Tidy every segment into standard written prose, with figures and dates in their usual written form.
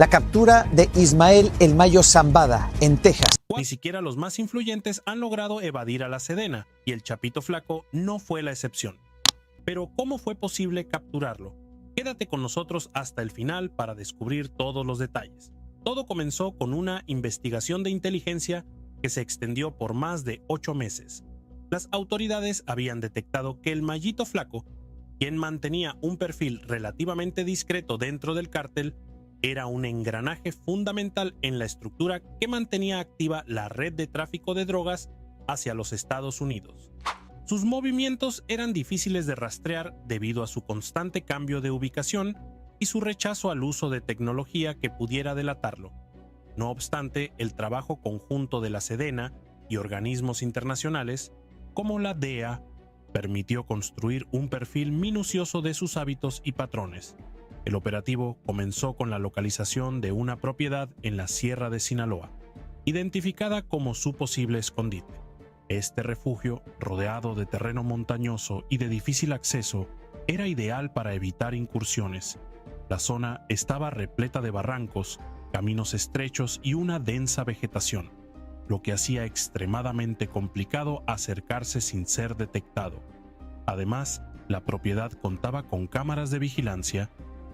la captura de Ismael El Mayo Zambada en Texas. Ni siquiera los más influyentes han logrado evadir a la Sedena, y el Chapito Flaco no fue la excepción. Pero ¿cómo fue posible capturarlo? Quédate con nosotros hasta el final para descubrir todos los detalles. Todo comenzó con una investigación de inteligencia que se extendió por más de 8 meses. Las autoridades habían detectado que el Mayito Flaco, quien mantenía un perfil relativamente discreto dentro del cártel, era un engranaje fundamental en la estructura que mantenía activa la red de tráfico de drogas hacia los Estados Unidos. Sus movimientos eran difíciles de rastrear debido a su constante cambio de ubicación y su rechazo al uso de tecnología que pudiera delatarlo. No obstante, el trabajo conjunto de la Sedena y organismos internacionales, como la DEA, permitió construir un perfil minucioso de sus hábitos y patrones. El operativo comenzó con la localización de una propiedad en la Sierra de Sinaloa, identificada como su posible escondite. Este refugio, rodeado de terreno montañoso y de difícil acceso, era ideal para evitar incursiones. La zona estaba repleta de barrancos, caminos estrechos y una densa vegetación, lo que hacía extremadamente complicado acercarse sin ser detectado. Además, la propiedad contaba con cámaras de vigilancia,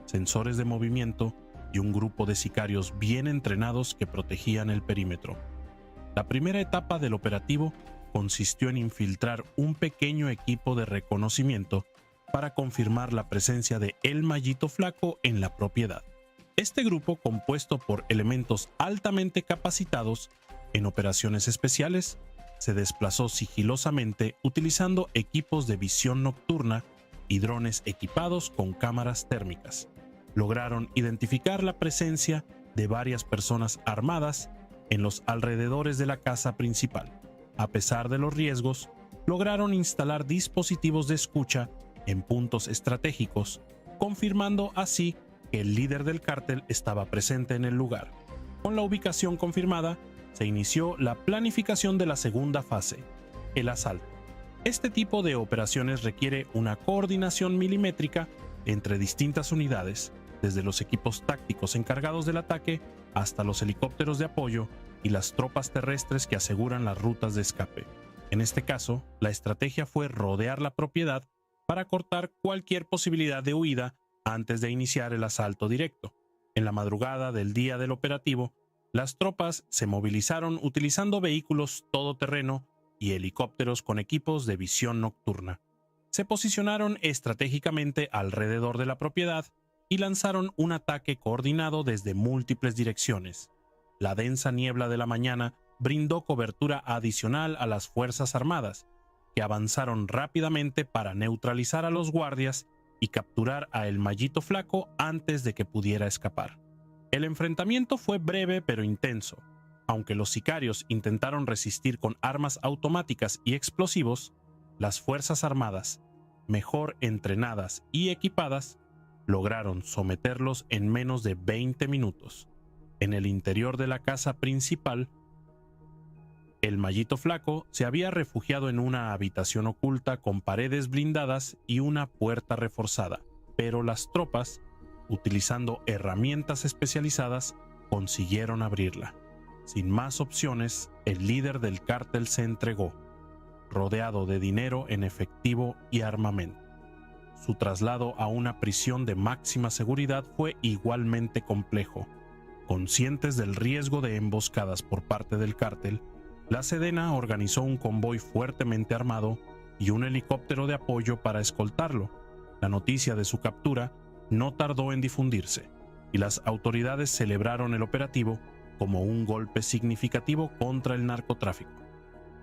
sensores de movimiento y un grupo de sicarios bien entrenados que protegían el perímetro. La primera etapa del operativo consistió en infiltrar un pequeño equipo de reconocimiento para confirmar la presencia de El Mayito Flaco en la propiedad. Este grupo, compuesto por elementos altamente capacitados en operaciones especiales, se desplazó sigilosamente utilizando equipos de visión nocturna y drones equipados con cámaras térmicas. Lograron identificar la presencia de varias personas armadas en los alrededores de la casa principal. A pesar de los riesgos, lograron instalar dispositivos de escucha en puntos estratégicos, confirmando así que el líder del cártel estaba presente en el lugar. Con la ubicación confirmada, se inició la planificación de la segunda fase, el asalto. Este tipo de operaciones requiere una coordinación milimétrica entre distintas unidades, desde los equipos tácticos encargados del ataque hasta los helicópteros de apoyo y las tropas terrestres que aseguran las rutas de escape. En este caso, la estrategia fue rodear la propiedad para cortar cualquier posibilidad de huida antes de iniciar el asalto directo. En la madrugada del día del operativo, las tropas se movilizaron utilizando vehículos todoterreno y helicópteros con equipos de visión nocturna. Se posicionaron estratégicamente alrededor de la propiedad y lanzaron un ataque coordinado desde múltiples direcciones. La densa niebla de la mañana brindó cobertura adicional a las Fuerzas Armadas, que avanzaron rápidamente para neutralizar a los guardias y capturar a El Mayito Flaco antes de que pudiera escapar. El enfrentamiento fue breve pero intenso. Aunque los sicarios intentaron resistir con armas automáticas y explosivos, las Fuerzas Armadas, mejor entrenadas y equipadas, lograron someterlos en menos de 20 minutos. En el interior de la casa principal, El Mayito Flaco se había refugiado en una habitación oculta con paredes blindadas y una puerta reforzada, pero las tropas, utilizando herramientas especializadas, consiguieron abrirla. Sin más opciones, el líder del cártel se entregó, rodeado de dinero en efectivo y armamento. Su traslado a una prisión de máxima seguridad fue igualmente complejo. Conscientes del riesgo de emboscadas por parte del cártel, la Sedena organizó un convoy fuertemente armado y un helicóptero de apoyo para escoltarlo. La noticia de su captura no tardó en difundirse, y las autoridades celebraron el operativo como un golpe significativo contra el narcotráfico.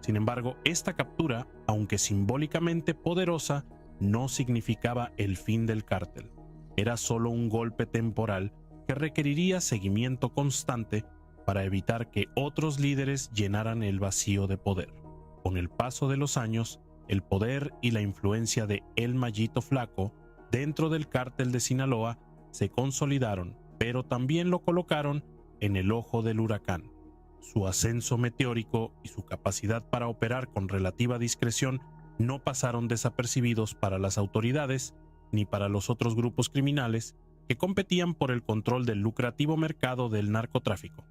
Sin embargo, esta captura, aunque simbólicamente poderosa, no significaba el fin del cártel. Era solo un golpe temporal que requeriría seguimiento constante para evitar que otros líderes llenaran el vacío de poder. Con el paso de los años, el poder y la influencia de El Mayito Flaco dentro del cártel de Sinaloa se consolidaron, pero también lo colocaron en el ojo del huracán. Su ascenso meteórico y su capacidad para operar con relativa discreción no pasaron desapercibidos para las autoridades ni para los otros grupos criminales que competían por el control del lucrativo mercado del narcotráfico.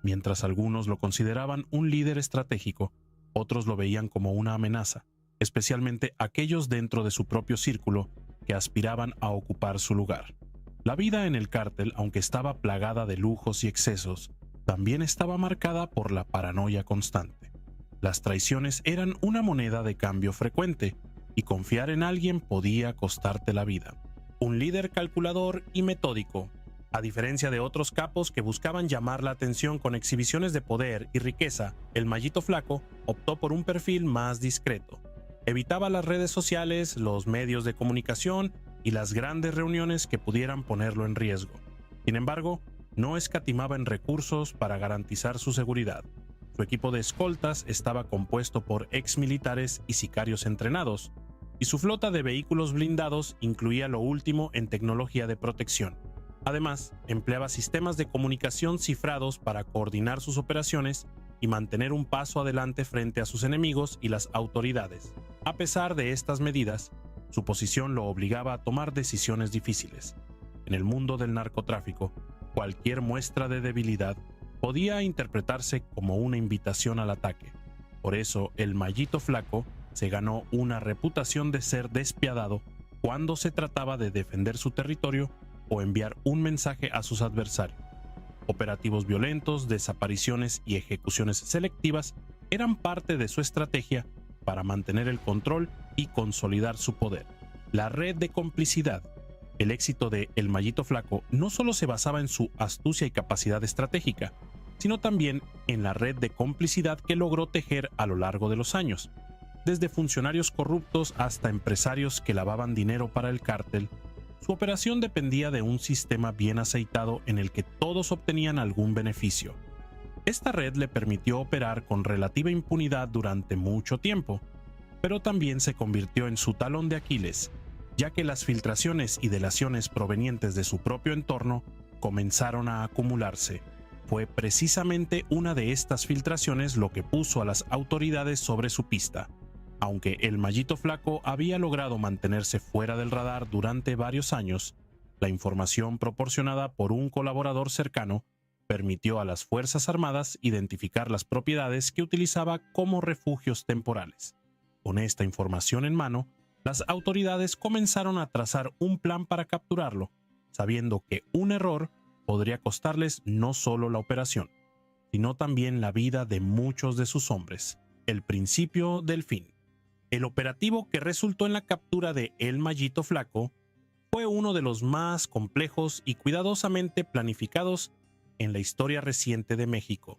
Mientras algunos lo consideraban un líder estratégico, otros lo veían como una amenaza, especialmente aquellos dentro de su propio círculo que aspiraban a ocupar su lugar. La vida en el cártel, aunque estaba plagada de lujos y excesos, también estaba marcada por la paranoia constante. Las traiciones eran una moneda de cambio frecuente, y confiar en alguien podía costarte la vida. Un líder calculador y metódico, a diferencia de otros capos que buscaban llamar la atención con exhibiciones de poder y riqueza, el Mallito Flaco optó por un perfil más discreto. Evitaba las redes sociales, los medios de comunicación y las grandes reuniones que pudieran ponerlo en riesgo. Sin embargo, no escatimaba en recursos para garantizar su seguridad. Su equipo de escoltas estaba compuesto por exmilitares y sicarios entrenados, y su flota de vehículos blindados incluía lo último en tecnología de protección. Además, empleaba sistemas de comunicación cifrados para coordinar sus operaciones y mantener un paso adelante frente a sus enemigos y las autoridades. A pesar de estas medidas, su posición lo obligaba a tomar decisiones difíciles. En el mundo del narcotráfico, cualquier muestra de debilidad podía interpretarse como una invitación al ataque. Por eso, el Mallito Flaco se ganó una reputación de ser despiadado cuando se trataba de defender su territorio o enviar un mensaje a sus adversarios. Operativos violentos, desapariciones y ejecuciones selectivas eran parte de su estrategia para mantener el control y consolidar su poder. La red de complicidad. El éxito de El Mallito Flaco no solo se basaba en su astucia y capacidad estratégica, sino también en la red de complicidad que logró tejer a lo largo de los años. Desde funcionarios corruptos hasta empresarios que lavaban dinero para el cártel, su operación dependía de un sistema bien aceitado en el que todos obtenían algún beneficio. Esta red le permitió operar con relativa impunidad durante mucho tiempo, pero también se convirtió en su talón de Aquiles, ya que las filtraciones y delaciones provenientes de su propio entorno comenzaron a acumularse. Fue precisamente una de estas filtraciones lo que puso a las autoridades sobre su pista. Aunque el Mallito Flaco había logrado mantenerse fuera del radar durante varios años, la información proporcionada por un colaborador cercano permitió a las Fuerzas Armadas identificar las propiedades que utilizaba como refugios temporales. Con esta información en mano, las autoridades comenzaron a trazar un plan para capturarlo, sabiendo que un error podría costarles no solo la operación, sino también la vida de muchos de sus hombres. El principio del fin. El operativo que resultó en la captura de El Mallito Flaco fue uno de los más complejos y cuidadosamente planificados en la historia reciente de México.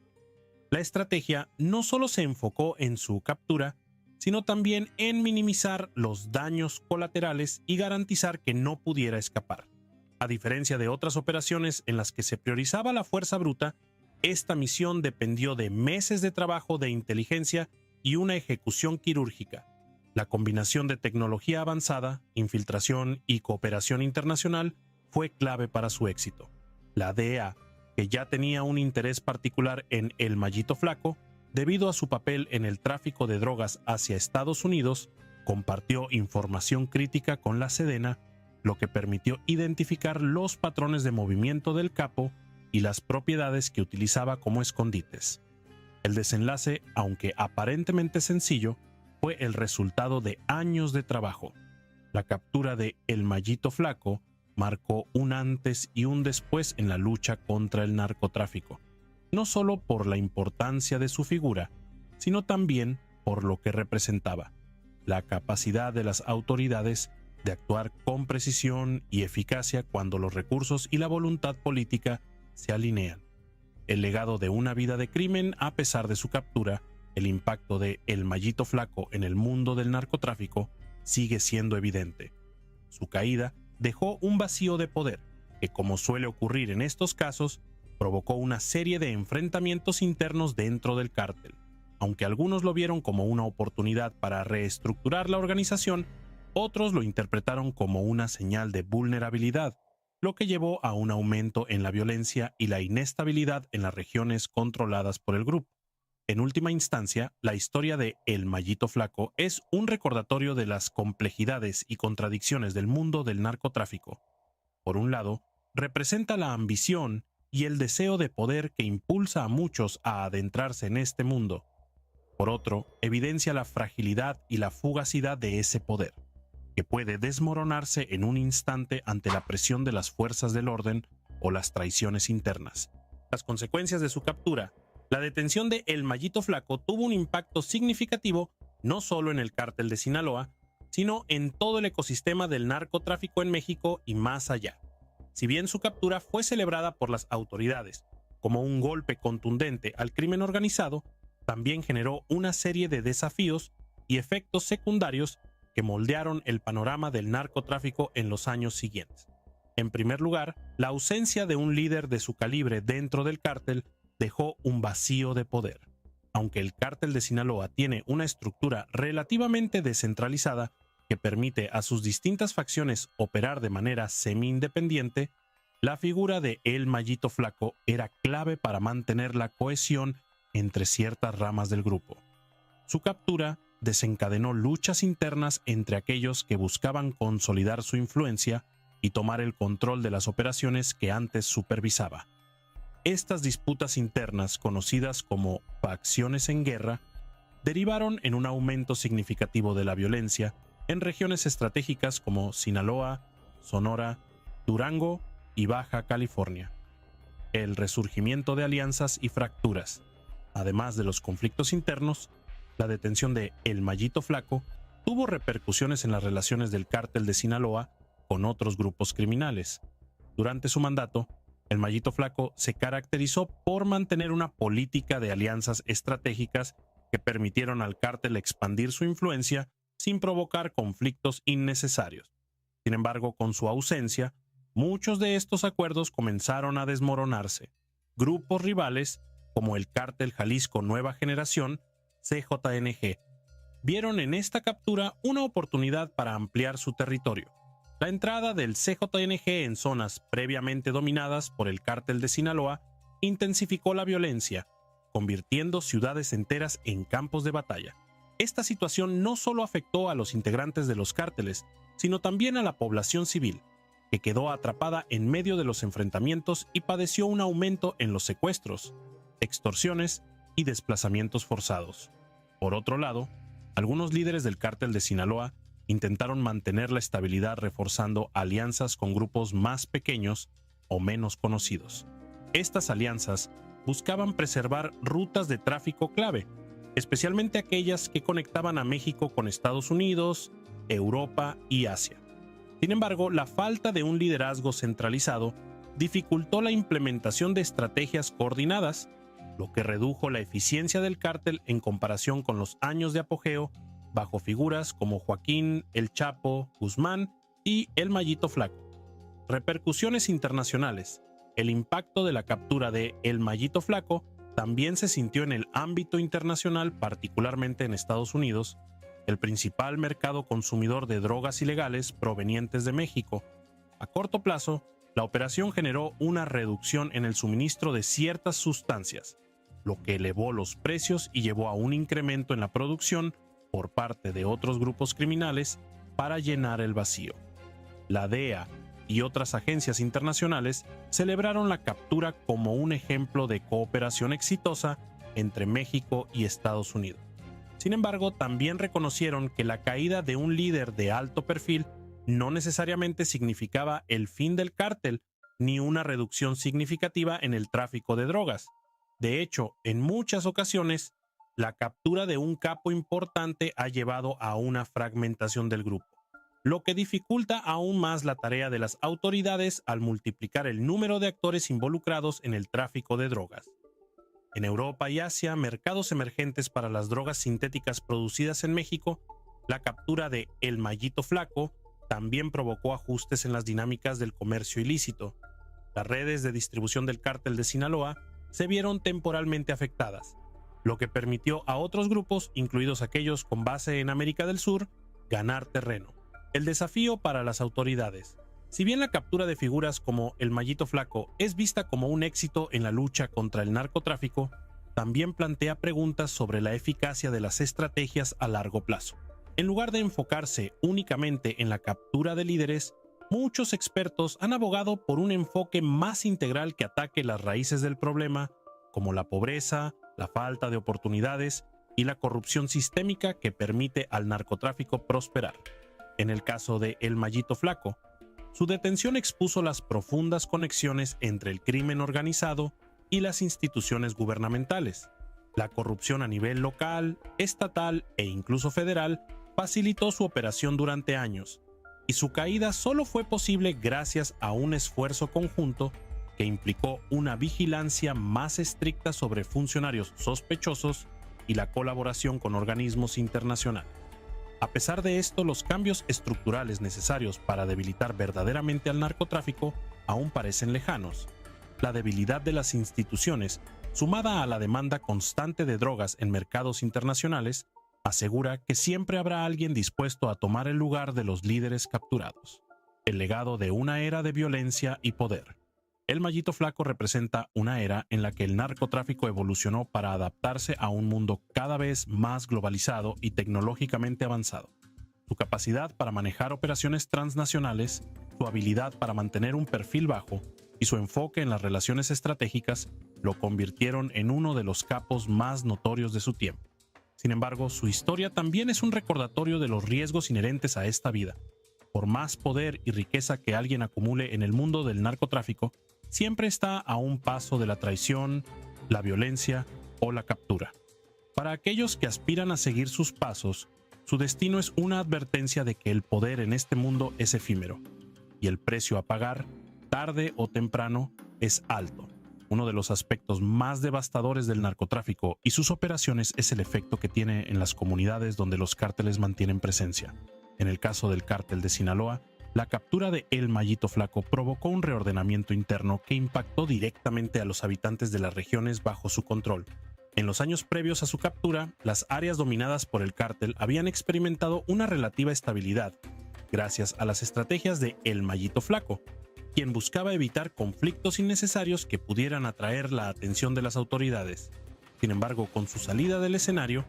La estrategia no solo se enfocó en su captura, sino también en minimizar los daños colaterales y garantizar que no pudiera escapar. A diferencia de otras operaciones en las que se priorizaba la fuerza bruta, esta misión dependió de meses de trabajo de inteligencia y una ejecución quirúrgica. La combinación de tecnología avanzada, infiltración y cooperación internacional fue clave para su éxito. La DEA, que ya tenía un interés particular en El Mallito Flaco, debido a su papel en el tráfico de drogas hacia Estados Unidos, compartió información crítica con la Sedena, lo que permitió identificar los patrones de movimiento del capo y las propiedades que utilizaba como escondites. El desenlace, aunque aparentemente sencillo, fue el resultado de años de trabajo. La captura de El Mallito Flaco marcó un antes y un después en la lucha contra el narcotráfico, no solo por la importancia de su figura, sino también por lo que representaba, la capacidad de las autoridades de actuar con precisión y eficacia cuando los recursos y la voluntad política se alinean. El legado de una vida de crimen a pesar de su captura, el impacto de El Mallito Flaco en el mundo del narcotráfico sigue siendo evidente. Su caída dejó un vacío de poder que, como suele ocurrir en estos casos, provocó una serie de enfrentamientos internos dentro del cártel. Aunque algunos lo vieron como una oportunidad para reestructurar la organización, otros lo interpretaron como una señal de vulnerabilidad, lo que llevó a un aumento en la violencia y la inestabilidad en las regiones controladas por el grupo. En última instancia, la historia de El Mallito Flaco es un recordatorio de las complejidades y contradicciones del mundo del narcotráfico. por un lado, representa la ambición y el deseo de poder que impulsa a muchos a adentrarse en este mundo. Por otro, evidencia la fragilidad y la fugacidad de ese poder, que puede desmoronarse en un instante ante la presión de las fuerzas del orden o las traiciones internas. Las consecuencias de su captura. La detención de El Mallito Flaco tuvo un impacto significativo no solo en el cártel de Sinaloa, sino en todo el ecosistema del narcotráfico en México y más allá. Si bien su captura fue celebrada por las autoridades como un golpe contundente al crimen organizado, también generó una serie de desafíos y efectos secundarios que moldearon el panorama del narcotráfico en los años siguientes. En primer lugar, la ausencia de un líder de su calibre dentro del cártel dejó un vacío de poder. Aunque el cártel de Sinaloa tiene una estructura relativamente descentralizada que permite a sus distintas facciones operar de manera semi-independiente, la figura de El Mallito Flaco era clave para mantener la cohesión entre ciertas ramas del grupo. Su captura desencadenó luchas internas entre aquellos que buscaban consolidar su influencia y tomar el control de las operaciones que antes supervisaba. Estas disputas internas, conocidas como facciones en guerra, derivaron en un aumento significativo de la violencia en regiones estratégicas como Sinaloa, Sonora, Durango y Baja California. El resurgimiento de alianzas y fracturas, además de los conflictos internos, la detención de El Mallito Flaco tuvo repercusiones en las relaciones del cártel de Sinaloa con otros grupos criminales. Durante su mandato, El Mallito Flaco se caracterizó por mantener una política de alianzas estratégicas que permitieron al cártel expandir su influencia sin provocar conflictos innecesarios. Sin embargo, con su ausencia, muchos de estos acuerdos comenzaron a desmoronarse. Grupos rivales, como el Cártel Jalisco Nueva Generación, CJNG, vieron en esta captura una oportunidad para ampliar su territorio. La entrada del CJNG en zonas previamente dominadas por el cártel de Sinaloa intensificó la violencia, convirtiendo ciudades enteras en campos de batalla. Esta situación no solo afectó a los integrantes de los cárteles, sino también a la población civil, que quedó atrapada en medio de los enfrentamientos y padeció un aumento en los secuestros, extorsiones y desplazamientos forzados. Por otro lado, algunos líderes del cártel de Sinaloa intentaron mantener la estabilidad reforzando alianzas con grupos más pequeños o menos conocidos. Estas alianzas buscaban preservar rutas de tráfico clave, especialmente aquellas que conectaban a México con Estados Unidos, Europa y Asia. Sin embargo, la falta de un liderazgo centralizado dificultó la implementación de estrategias coordinadas, lo que redujo la eficiencia del cártel en comparación con los años de apogeo bajo figuras como Joaquín, El Chapo, Guzmán y El Mallito Flaco. Repercusiones internacionales. El impacto de la captura de El Mallito Flaco también se sintió en el ámbito internacional, particularmente en Estados Unidos, el principal mercado consumidor de drogas ilegales provenientes de México. A corto plazo, la operación generó una reducción en el suministro de ciertas sustancias, lo que elevó los precios y llevó a un incremento en la producción por parte de otros grupos criminales para llenar el vacío. La DEA y otras agencias internacionales celebraron la captura como un ejemplo de cooperación exitosa entre México y Estados Unidos. Sin embargo, también reconocieron que la caída de un líder de alto perfil no necesariamente significaba el fin del cártel ni una reducción significativa en el tráfico de drogas. De hecho, en muchas ocasiones, la captura de un capo importante ha llevado a una fragmentación del grupo, lo que dificulta aún más la tarea de las autoridades al multiplicar el número de actores involucrados en el tráfico de drogas. En Europa y Asia, mercados emergentes para las drogas sintéticas producidas en México, la captura de El Mallito Flaco también provocó ajustes en las dinámicas del comercio ilícito. Las redes de distribución del cártel de Sinaloa se vieron temporalmente afectadas, lo que permitió a otros grupos, incluidos aquellos con base en América del Sur, ganar terreno. El desafío para las autoridades. Si bien la captura de figuras como El Mallito Flaco es vista como un éxito en la lucha contra el narcotráfico, también plantea preguntas sobre la eficacia de las estrategias a largo plazo. En lugar de enfocarse únicamente en la captura de líderes, muchos expertos han abogado por un enfoque más integral que ataque las raíces del problema, como la pobreza, la falta de oportunidades y la corrupción sistémica que permite al narcotráfico prosperar. En el caso de El Mallito Flaco, su detención expuso las profundas conexiones entre el crimen organizado y las instituciones gubernamentales. La corrupción a nivel local, estatal e incluso federal facilitó su operación durante años, y su caída solo fue posible gracias a un esfuerzo conjunto que implicó una vigilancia más estricta sobre funcionarios sospechosos y la colaboración con organismos internacionales. A pesar de esto, los cambios estructurales necesarios para debilitar verdaderamente al narcotráfico aún parecen lejanos. La debilidad de las instituciones, sumada a la demanda constante de drogas en mercados internacionales, asegura que siempre habrá alguien dispuesto a tomar el lugar de los líderes capturados. El legado de una era de violencia y poder. El Mallito Flaco representa una era en la que el narcotráfico evolucionó para adaptarse a un mundo cada vez más globalizado y tecnológicamente avanzado. Su capacidad para manejar operaciones transnacionales, su habilidad para mantener un perfil bajo y su enfoque en las relaciones estratégicas lo convirtieron en uno de los capos más notorios de su tiempo. Sin embargo, su historia también es un recordatorio de los riesgos inherentes a esta vida. Por más poder y riqueza que alguien acumule en el mundo del narcotráfico, siempre está a un paso de la traición, la violencia o la captura. Para aquellos que aspiran a seguir sus pasos, su destino es una advertencia de que el poder en este mundo es efímero, y el precio a pagar, tarde o temprano, es alto. Uno de los aspectos más devastadores del narcotráfico y sus operaciones es el efecto que tiene en las comunidades donde los cárteles mantienen presencia. En el caso del cártel de Sinaloa, la captura de El Mallito Flaco provocó un reordenamiento interno que impactó directamente a los habitantes de las regiones bajo su control. En los años previos a su captura, las áreas dominadas por el cártel habían experimentado una relativa estabilidad, gracias a las estrategias de El Mallito Flaco, quien buscaba evitar conflictos innecesarios que pudieran atraer la atención de las autoridades. Sin embargo, con su salida del escenario,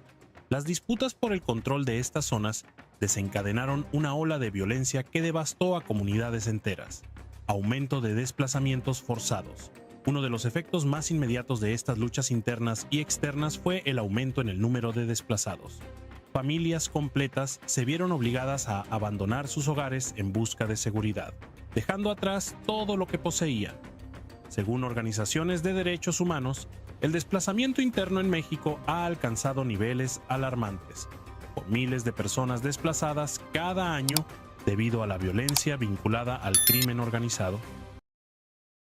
las disputas por el control de estas zonas desencadenaron una ola de violencia que devastó a comunidades enteras. Aumento de desplazamientos forzados. Uno de los efectos más inmediatos de estas luchas internas y externas fue el aumento en el número de desplazados. Familias completas se vieron obligadas a abandonar sus hogares en busca de seguridad, dejando atrás todo lo que poseían. Según organizaciones de derechos humanos, el desplazamiento interno en México ha alcanzado niveles alarmantes, con miles de personas desplazadas cada año debido a la violencia vinculada al crimen organizado